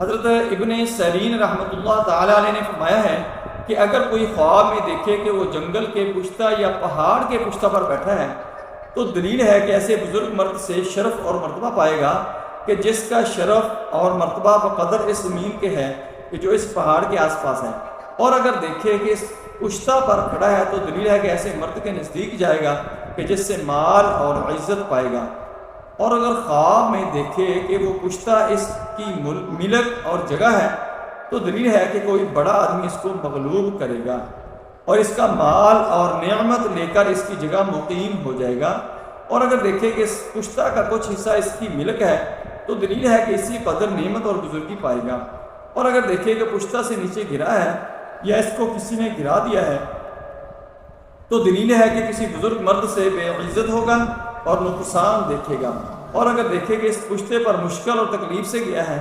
حضرت ابن سیرین رحمۃ اللہ تعالیٰ علیہ نے فرمایا ہے کہ اگر کوئی خواب میں دیکھے کہ وہ جنگل کے پشتہ یا پہاڑ کے پشتہ پر بیٹھا ہے تو دلیل ہے کہ ایسے بزرگ مرد سے شرف اور مرتبہ پائے گا کہ جس کا شرف اور مرتبہ بقدر اس زمین کے ہے کہ جو اس پہاڑ کے آس پاس ہے، اور اگر دیکھے کہ اس پشتہ پر کھڑا ہے تو دلیل ہے کہ ایسے مرد کے نزدیک جائے گا کہ جس سے مال اور عزت پائے گا، اور اگر خواب میں دیکھے کہ وہ پشتہ اس کی ملک اور جگہ ہے تو دلیل ہے کہ کوئی بڑا آدمی اس کو مغلوب کرے گا اور اس کا مال اور نعمت لے کر اس کی جگہ مقیم ہو جائے گا، اور اگر دیکھے کہ اس پشتہ کا کچھ حصہ اس کی ملک ہے تو دلیل ہے کہ اسی قدر نعمت اور بزرگی پائے گا، اور اگر دیکھے کہ پشتہ سے نیچے گرا ہے یا اس کو کسی نے گرا دیا ہے تو دلیل ہے کہ کسی بزرگ مرد سے بے عزت ہوگا اور نقصان دیکھے گا، اور اگر دیکھے کہ اس پشتے پر مشکل اور تکلیف سے گیا ہے